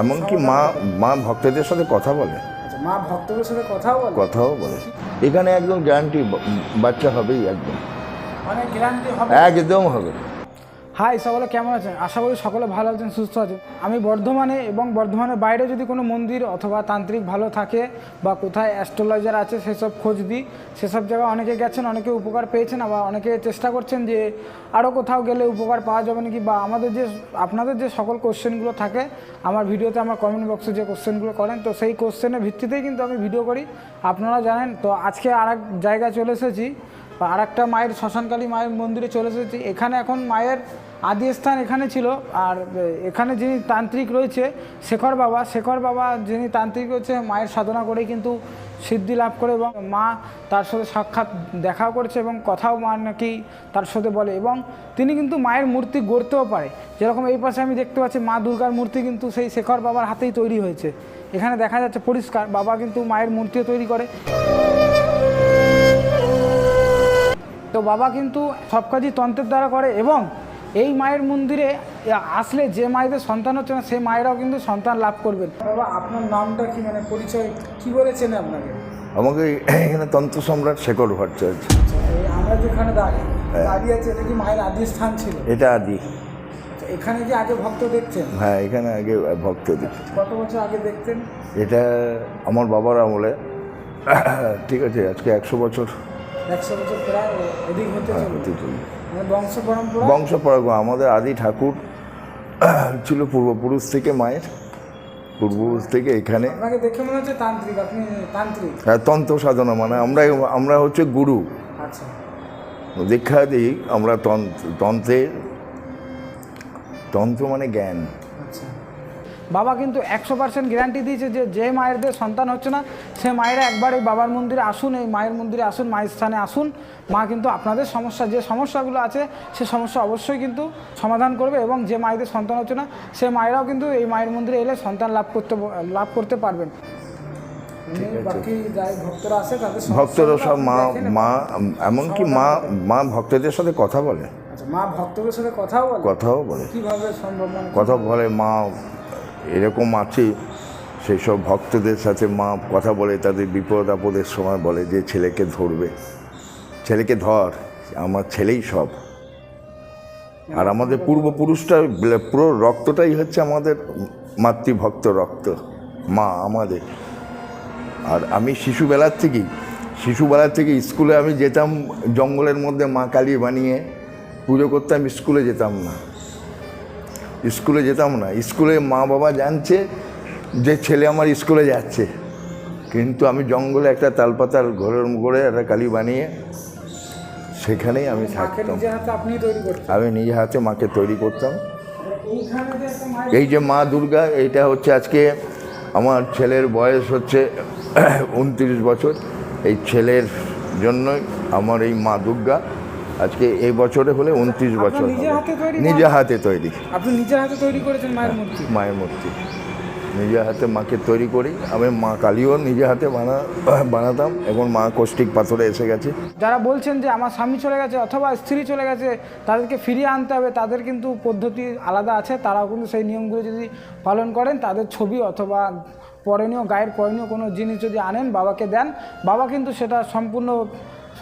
এমনকি মা মা ভক্তদের সাথে কথা বলে। আচ্ছা, মা ভক্তদের সাথে কথাও বলে। এখানে একদম গ্যারান্টি বাচ্চা হবেই, একদম মানে গ্যারান্টি হবে, একদম হবে। হাই, সকলে কেমন আছেন? আশা করি সকলে ভালো আছেন, সুস্থ আছেন। আমি বর্ধমানে এবং বর্ধমানের বাইরে যদি কোনো মন্দির অথবা তান্ত্রিক ভালো থাকে বা কোথায় অ্যাস্ট্রোলজার আছে সেসব খোঁজ দিই। সেসব জায়গায় অনেকে গেছেন, অনেকে উপকার পেয়েছেন, আবার অনেকে চেষ্টা করছেন যে আরও কোথাও গেলে উপকার পাওয়া যাবে নাকি, বা আপনাদের যে সকল কোশ্চেনগুলো থাকে আমার ভিডিওতে, আমার কমেন্ট বক্সে যে কোশ্চেনগুলো করেন, তো সেই কোশ্চেনের ভিত্তিতেই কিন্তু আমি ভিডিও করি, আপনারা জানেন। তো আজকে আর এক জায়গায় চলে এসেছি, আর একটা মায়ের শ্মশানকালী মায়ের মন্দিরে চলে এসেছি। এখানে এখন মায়ের আদি স্থান এখানে ছিল, আর এখানে যিনি তান্ত্রিক রয়েছে শেখর বাবা যিনি তান্ত্রিক রয়েছে, মায়ের সাধনা করেই কিন্তু সিদ্ধি লাভ করে, এবং মা তার সাথে সাক্ষাৎ দেখাও করেছে এবং কথাও মা নাকি তার সাথে বলে, এবং তিনি কিন্তু মায়ের মূর্তি গড়তেও পারে। যেরকম এই পাশে আমি দেখতে পাচ্ছি মা দুর্গার মূর্তি কিন্তু সেই শেখর বাবার হাতেই তৈরি হয়েছে। এখানে দেখা যাচ্ছে পরিষ্কার বাবা কিন্তু মায়ের মূর্তিও তৈরি করে। তো বাবা কিন্তু সব কাজই তন্ত্রের দ্বারা করে, এবং এই মায়ের মন্দিরে আসলে যে মায়েদের সন্তান হচ্ছে না সেই মায়েরাও কিন্তু সন্তান লাভ করবেন। বাবা, আপনার নামটা কি, মানে পরিচয় কি বলেছেন আপনাকে? আমাকে এখানে তন্ত্র সম্রাট শেখর ভট্টাচার্য। আমরা যেখানে দাঁড়িয়ে আছি, এটা কি মায়ের আদি স্থান ছিল? এটা আদি। এখানে কি আগে ভক্ত দেখছেন? হ্যাঁ, এখানে আগে ভক্ত দেখছি। কত বছর আগে দেখতেন? এটা আমার বাবার আমলে, ঠিক আছে, আজকে 100 বছর। 100 বছর প্রায় এদিক হতে চলে। বংশ পরম্পরা আমাদের আদি ঠাকুর ছিল পূর্বপুরুষ থেকে, মায়ের পূর্বপুরুষ থেকে এখানে। আপনাকে দেখে মনে হচ্ছে তান্ত্রিক, আপনি তান্ত্রিক? হ্যাঁ, তন্ত্র সাধনা, মানে আমরা হচ্ছে গুরু। আচ্ছা, দীক্ষা দিই আমরা তন্ত্র মানে জ্ঞান। আচ্ছা। বাবা কিন্তু 100% গ্যারান্টি দিয়েছে যে মায়েরদের সন্তান হচ্ছে না সে মায়েরা একবার এই বাবার মন্দিরে আসুন, এই মায়ের মন্দিরে আসুন, মায়ের স্থানে আসুন। মা কিন্তু আপনাদের যে সমস্যাগুলো আছে সে সমস্যা অবশ্যই কিন্তু সমাধান করবে, এবং যে মায়েদের সন্তান হচ্ছে না সে মায়েরাও কিন্তু এই মায়ের মন্দিরে এলে সন্তান লাভ করতে পারবেন। বাকি যাই ভক্তরা আছে তাদের ভক্তরা সব মা এমনকি মা ভক্তদের সাথে কথা বলে। আচ্ছা, মা ভক্তদের সাথে কথাও বলে। কিভাবে সম্ভব? কথা বলে মা, এরকম আছে সেই সব ভক্তদের সাথে মা কথা বলে, তাদের বিপদ আপদের সময় বলে যে ছেলেকে ধরবে, ছেলেকে ধর, আমার ছেলেই সব। আর আমাদের পূর্বপুরুষটা পুরো রক্তটাই হচ্ছে আমাদের মাতৃভক্ত রক্ত, মা আমাদের। আর আমি শিশুবেলার থেকে স্কুলে আমি যেতাম, জঙ্গলের মধ্যে মা কালী বানিয়ে পুজো করতাম। স্কুলে যেতাম না। স্কুলে মা বাবা জানছে যে ছেলে আমার স্কুলে যাচ্ছে, কিন্তু আমি জঙ্গলে একটা তালপাতার ঘরের গড়ে একটা কালী বানিয়ে সেখানেই আমি থাকতাম। আমি নিজে হাতে মাকে তৈরি করতাম। এই যে মা দুর্গা, এইটা হচ্ছে আজকে আমার ছেলের বয়স হচ্ছে 29 বছর। এই ছেলের জন্যই আমার এই মা দুর্গা আজকে এই বছরে হলে 29 বছর। নিজে হাতে তৈরি। আপনি নিজের হাতে তৈরি করেছেন মায়ের মূর্তি নিজের হাতে মাকে তৈরি করি। আমি মা কালীও নিজে হাতে বানাতাম। এখন মা কৌষ্টিক পাথরে এসে গেছে। যারা বলছেন যে আমার স্বামী চলে গেছে অথবা স্ত্রী চলে গেছে, তাদেরকে ফিরিয়ে আনতে হবে, তাদের কিন্তু পদ্ধতি আলাদা আছে। তারাও কিন্তু সেই নিয়মগুলো যদি পালন করেন, তাদের ছবি অথবা গায়ের পরণীয় কোনো জিনিস যদি আনেন, বাবাকে দেন, বাবা কিন্তু সেটা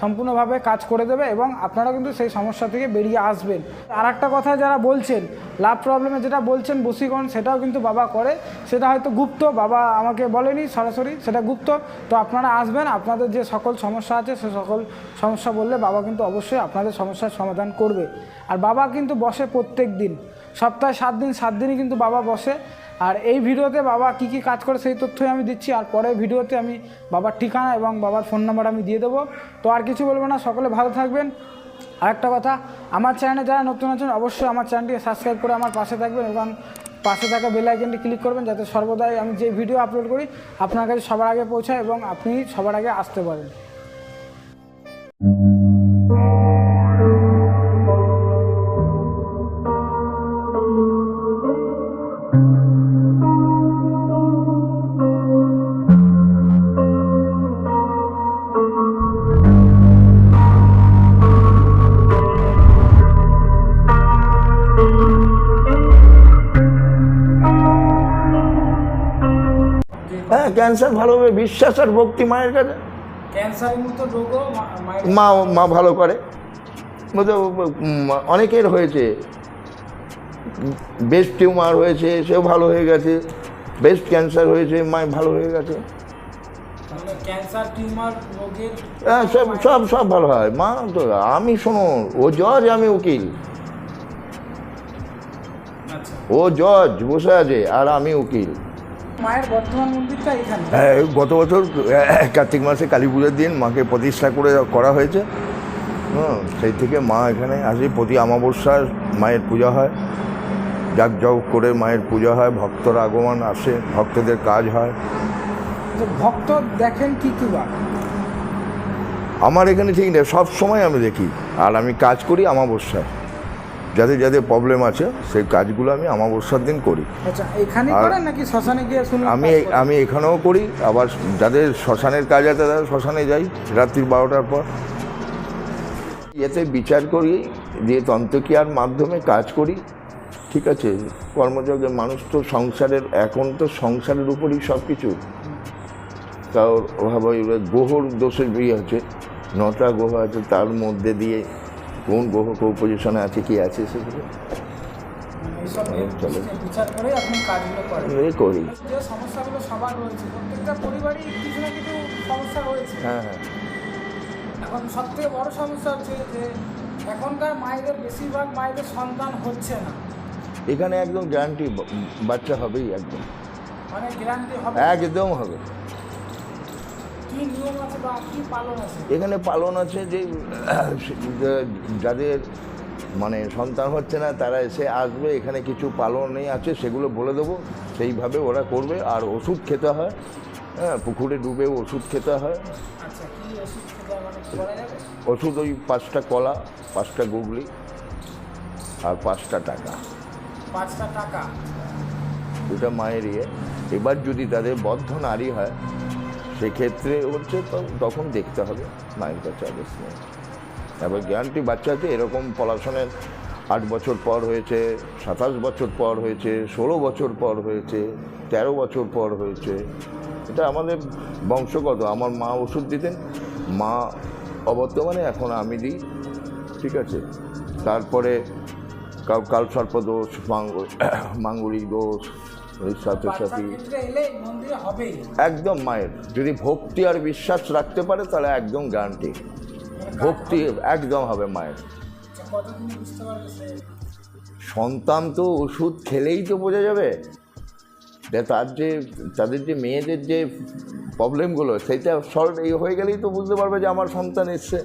সম্পূর্ণভাবে কাজ করে দেবে, এবং আপনারা কিন্তু সেই সমস্যা থেকে বেরিয়ে আসবেন। আর একটা কথা, যারা বলছেন লাভ প্রবলেমে যেটা বলছেন বশীকরণ, সেটাও কিন্তু বাবা করে। সেটা হয়তো গুপ্ত, বাবা আমাকে বলেনি সরাসরি, সেটা গুপ্ত। তো আপনারা আসবেন, আপনাদের যে সকল সমস্যা আছে সে সকল সমস্যা বললে বাবা কিন্তু অবশ্যই আপনাদের সমস্যার সমাধান করবে। আর বাবা কিন্তু বসে প্রত্যেক দিন, সপ্তাহে 7 দিনই কিন্তু বাবা বসে। আর এই ভিডিওতে বাবা কী কাজ করে সেই তথ্যই আমি দিচ্ছি, আর পরের ভিডিওতে আমি বাবার ঠিকানা এবং বাবার ফোন নাম্বার আমি দিয়ে দেবো। তো আর কিছু বলবো না, সকলে ভালো থাকবেন। আরেকটা কথা, আমার চ্যানেলে যারা নতুন আছেন অবশ্যই আমার চ্যানেলটিকে সাবস্ক্রাইব করে আমার পাশে থাকবেন, এবং পাশে থাকা বেল আইকনটি ক্লিক করবেন, যাতে সর্বদাই আমি যে ভিডিও আপলোড করি আপনার কাছে সবার আগে পৌঁছায় এবং আপনি সবার আগে আসতে পারেন। হ্যাঁ, ক্যান্সার ভালো হবে, বিশ্বাস আর ভক্তি মায়ের কাছে। ক্যান্সারের মতো রোগও মা মা ভালো করে। অনেকের হয়েছে, ব্রেস্ট টিউমার হয়েছে, সেও ভালো হয়ে গেছে। ব্রেস্ট ক্যান্সার হয়েছে, মায়ের ভালো হয়ে গেছে। ক্যান্সার টিউমার রোগের হ্যাঁ, সব সব সব ভালো হয়। মা তো, আমি শুনুন, ও জজ, আমি উকিল। ও জজ বসে আছে আর আমি উকিল। মায়ের বর্তমান মন্দিরটা এখানে। হ্যাঁ, গত বছর কার্তিক মাসে কালী পুজোর দিন মাকে প্রতিষ্ঠা করা হয়েছে। সেই থেকে মা এখানে আসে, প্রতি অমাবস্যার মায়ের পূজা হয়, যাগযজ্ঞ করে মায়ের পূজা হয়, ভক্তর আগমন আসে, ভক্তদের কাজ হয়। ভক্ত দেখেন কি বা আমার এখানে ঠিক নেই, সব সময় আমি দেখি। আর আমি কাজ করি অমাবস্যায়, যাদের যাদের প্রবলেম আছে সেই কাজগুলো আমি অমাবস্যার দিন করি। আচ্ছা, এখানে করেন নাকি শ্মশানে গিয়ে শুনলাম? আমি এখানেও করি, আবার যাদের শ্মশানের কাজ আছে তারা শ্মশানে যাই রাত্রি 12টার পর। এতে বিচার করি, দিয়ে তন্ত্রক্রিয়ার মাধ্যমে কাজ করি। ঠিক আছে, কর্মযোগে মানুষ তো সংসারের, এখন তো সংসারের উপরই সব কিছু। তাও ভাবে গ্রহর দোষের বিয়ে আছে, 9টা গ্রহ আছে, তার মধ্যে দিয়ে কোন গ্রহ কোন পজিশনে আছে, কি আছে, সেগুলো চলে বিচার করে আপনি কাজগুলো করেন। করি। যে সমস্যাগুলো সবার রয়েছে, প্রত্যেকটা পরিবারই কিছু না কিছু সমস্যা রয়েছে। হ্যাঁ হ্যাঁ। এখন সবথেকে বড় সমস্যা হচ্ছে যে এখনকার মায়েদের, বেশিরভাগ মায়েদের সন্তান হচ্ছে না। এখানে একদম গ্যারান্টি বাচ্চা হবেই, একদম মানে গ্যারান্টি হবে, একদম হবে। কি নিয়ম আছে বা কি পালন আছে? এখানে পালন আছে যে যাদের মানে সন্তান হচ্ছে না তারা এসে আসবে, এখানে কিছু পালনই আছে, সেগুলো বলে দেবো, সেইভাবে ওরা করবে। আর ওষুধ খেতে হয়, হ্যাঁ, পুকুরে ডুবে ওষুধ খেতে হয়। আচ্ছা, কি ওষুধ খেতে হয় মানে বলা যাবে? ওষুধ ওই 5টা কলা, 5টা গুগলি আর 5টা টাকা। 5টা টাকা? দুটা মায়ের ইয়ে। এবার যদি তাদের বদ্ধ নারী হয় সেক্ষেত্রে হচ্ছে তখন দেখতে হবে মায়ের কাছে আদেশ নেই। এবার গ্যারান্টি বাচ্চাকে এরকম পড়াশোনার 8 বছর পর হয়েছে, 27 বছর পর হয়েছে, 16 বছর পর হয়েছে, 13 বছর পর হয়েছে। এটা আমাদের বংশগত। আমার মা ওষুধ দিতেন, মা অবর্তমানে, এখন আমি দিই। ঠিক আছে, তারপরে কালসর্প দোষ, মাঙ্গলিক দোষ, সাথে সাথে একদম মায়ের যদি ভক্তি আর বিশ্বাস রাখতে পারে তাহলে একদম গ্যারান্টি ভক্তি একদম হবে মায়ের। সন্তান তো ওষুধ খেলেই তো বোঝা যাবে, তাদের যে মেয়েদের যে প্রবলেমগুলো সেইটা সলভ হয়ে গেলেই তো বুঝতে পারবে যে আমার সন্তান এসছে।